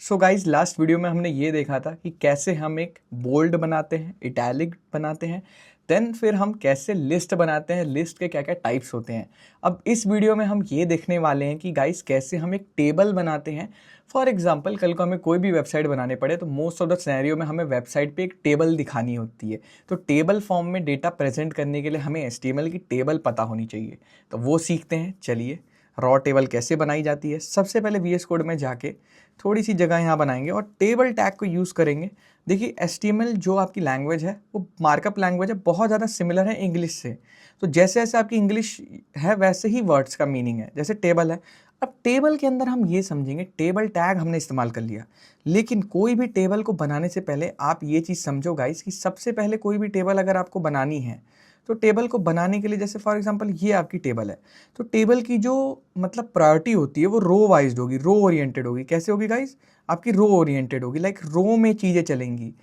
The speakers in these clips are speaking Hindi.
सो गाइज लास्ट वीडियो में हमने ये देखा था कि कैसे हम एक बोल्ड बनाते हैं, इटैलिक बनाते हैं, देन फिर हम कैसे लिस्ट बनाते हैं, लिस्ट के क्या क्या टाइप्स होते हैं। अब इस वीडियो में हम ये देखने वाले हैं कि गाइज कैसे हम एक टेबल बनाते हैं। फॉर एग्जाम्पल कल को हमें कोई भी वेबसाइट बनाने पड़े तो मोस्ट ऑफ द सिनेरियो में हमें वेबसाइट पे एक टेबल दिखानी होती है। तो टेबल फॉर्म में डेटा प्रेजेंट करने के लिए हमें HTML की टेबल पता होनी चाहिए। तो वो सीखते हैं। चलिए, रॉ टेबल कैसे बनाई जाती है। सबसे पहले VS कोड में जाके थोड़ी सी जगह यहाँ बनाएंगे और टेबल टैग को यूज़ करेंगे। देखिए HTML जो आपकी लैंग्वेज है वो मार्कअप लैंग्वेज है, बहुत ज़्यादा सिमिलर है इंग्लिश से। तो जैसे जैसे आपकी इंग्लिश है वैसे ही वर्ड्स का मीनिंग है। जैसे टेबल है, अब टेबल के अंदर हम ये समझेंगे, टेबल टैग हमने इस्तेमाल कर लिया, लेकिन कोई भी टेबल को बनाने से पहले आप ये चीज़ समझो गाइस कि सबसे पहले कोई भी टेबल अगर आपको बनानी है तो टेबल को बनाने के लिए, जैसे फॉर एग्जांपल ये आपकी टेबल है, तो टेबल की जो मतलब प्रायोरिटी होती है वो रो वाइज होगी, रो ओरिएंटेड होगी। कैसे होगी गाइस? आपकी रो ओरिएंटेड होगी, लाइक रो में चीज़ें चलेंगी,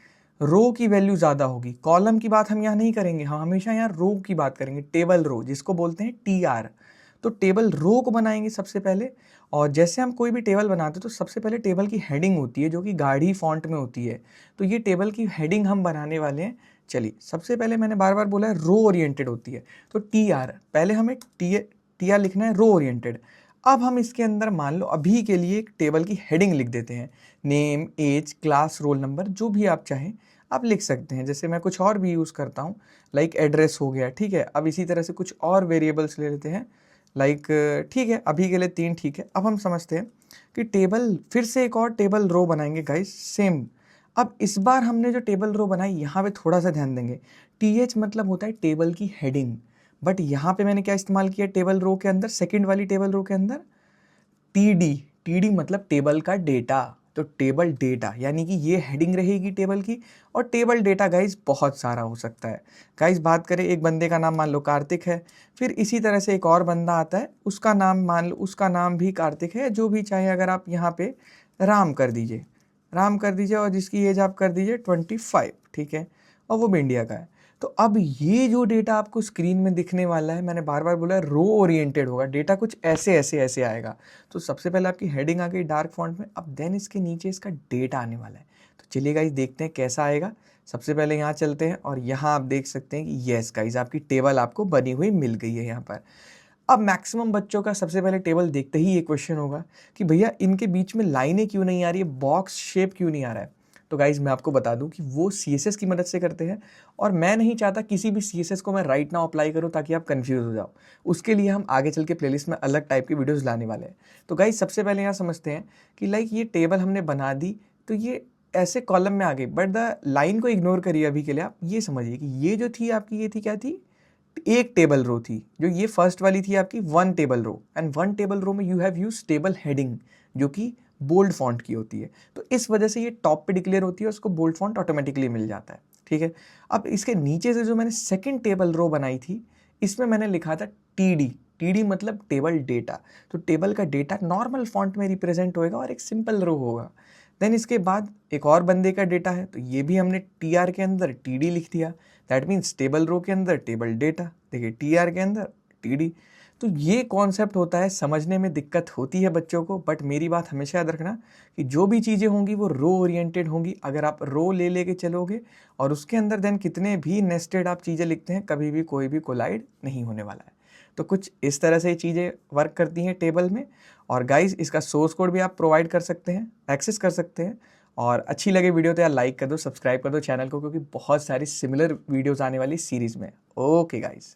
रो की वैल्यू ज़्यादा होगी। कॉलम की बात हम यहाँ नहीं करेंगे, हम हमेशा यहाँ रो की बात करेंगे, टेबल रो जिसको बोलते हैं TR। तो टेबल रो को बनाएंगे सबसे पहले। और जैसे हम कोई भी टेबल बनाते हैं तो सबसे पहले टेबल की हेडिंग होती है जो कि गाढ़ी फॉन्ट में होती है। तो ये टेबल की हेडिंग हम बनाने वाले हैं। चलिए, सबसे पहले मैंने बार बार बोला है रो ओरिएंटेड होती है, तो TR पहले हमें TR लिखना है, रो ओरिएंटेड। अब हम इसके अंदर मान लो अभी के लिए एक टेबल की हेडिंग लिख देते हैं, name, age, class, roll number, जो भी आप चाहें आप लिख सकते हैं। जैसे मैं कुछ और भी यूज़ करता हूँ, लाइक एड्रेस हो गया, ठीक है। अब इसी तरह से कुछ और वेरिएबल्स ले लेते हैं, लाइक ठीक है, अभी के लिए 3 ठीक है। अब हम समझते हैं कि टेबल, फिर से एक और टेबल रो बनाएंगे गाइस, सेम। अब इस बार हमने जो टेबल रो बनाई यहाँ पे थोड़ा सा ध्यान देंगे। TH मतलब होता है टेबल की हेडिंग, बट यहाँ पे मैंने क्या इस्तेमाल किया टेबल रो के अंदर, सेकंड वाली टेबल रो के अंदर? TD मतलब टेबल का डेटा। तो टेबल डेटा यानी कि ये हेडिंग रहेगी टेबल की। और टेबल डेटा गाइज बहुत सारा हो सकता है। गाइज बात करें, एक बंदे का नाम मान लो कार्तिक है, फिर इसी तरह से एक और बंदा आता है, उसका नाम मान लो, उसका नाम भी कार्तिक है, जो भी चाहे अगर आप यहाँ पे राम कर दीजिए, राम कर दीजिए, और जिसकी एज आप कर दीजिए 25, ठीक है, और वो भी इंडिया का है। तो अब ये जो डेटा आपको स्क्रीन में दिखने वाला है, मैंने बार बार बोला है रो ओरिएंटेड होगा, डेटा कुछ ऐसे ऐसे ऐसे आएगा। तो सबसे पहले आपकी हेडिंग आ गई डार्क फॉन्ट में, अब देन इसके नीचे इसका डेटा आने वाला है। तो चलिए गाइस देखते हैं कैसा आएगा। सबसे पहले यहाँ चलते हैं और यहाँ आप देख सकते हैं कि येस गाइस आपकी टेबल आपको बनी हुई मिल गई है यहाँ पर। अब मैक्सिमम बच्चों का सबसे पहले टेबल देखते ही ये क्वेश्चन होगा कि भैया इनके बीच में लाइनें क्यों नहीं आ रही है, बॉक्स शेप क्यों नहीं आ रहा है। तो गाइज मैं आपको बता दूं कि वो CSS की मदद से करते हैं, और मैं नहीं चाहता किसी भी CSS को मैं राइट नाउ अप्लाई करूं ताकि आप कंफ्यूज हो जाओ। उसके लिए हम आगे चल के प्लेलिस्ट में अलग टाइप की वीडियोस लाने वाले हैं। तो गाइज सबसे पहले यहाँ समझते हैं कि लाइक ये टेबल हमने बना दी, तो ये ऐसे कॉलम में आ गई, बट द लाइन को इग्नोर करिए अभी के लिए। आप ये समझिए कि ये जो थी आपकी, ये थी क्या थी, एक टेबल रो थी। जो ये फर्स्ट वाली थी आपकी 1 table row, and 1 table row में you have use table heading जो कि बोल्ड फॉन्ट की होती है। तो इस वजह से ये टॉप पे डिक्लेयर होती है, उसको बोल्ड फॉन्ट ऑटोमेटिकली मिल जाता है, ठीक है। अब इसके नीचे से जो मैंने सेकंड टेबल रो बनाई थी, इसमें मैंने लिखा था TD मतलब टेबल डेटा। तो टेबल का डेटा नॉर्मल फॉन्ट में रिप्रेजेंट होएगा और एक सिंपल रो होगा। देन इसके बाद एक और बंदे का डेटा है, तो ये भी हमने TR के अंदर TD लिख दिया। दैट मीन्स टेबल रो के अंदर टेबल डेटा, देखिए TR के अंदर TD। तो ये कॉन्सेप्ट होता है, समझने में दिक्कत होती है बच्चों को, बट मेरी बात हमेशा याद रखना कि जो भी चीज़ें होंगी वो रो ओरिएंटेड होंगी। अगर आप रो ले लेके चलोगे और उसके अंदर देन कितने भी नेस्टेड आप चीज़ें लिखते हैं, कभी भी कोई भी कोलाइड नहीं होने वाला है। तो कुछ इस तरह से चीज़ें वर्क करती हैं टेबल में। और गाइज इसका सोर्स कोड भी आप प्रोवाइड कर सकते हैं, एक्सेस कर सकते हैं। और अच्छी लगे वीडियो तो यार लाइक कर दो, सब्सक्राइब कर दो चैनल को, क्योंकि बहुत सारी सिमिलर वीडियोस आने वाली सीरीज़ में। Okay guys.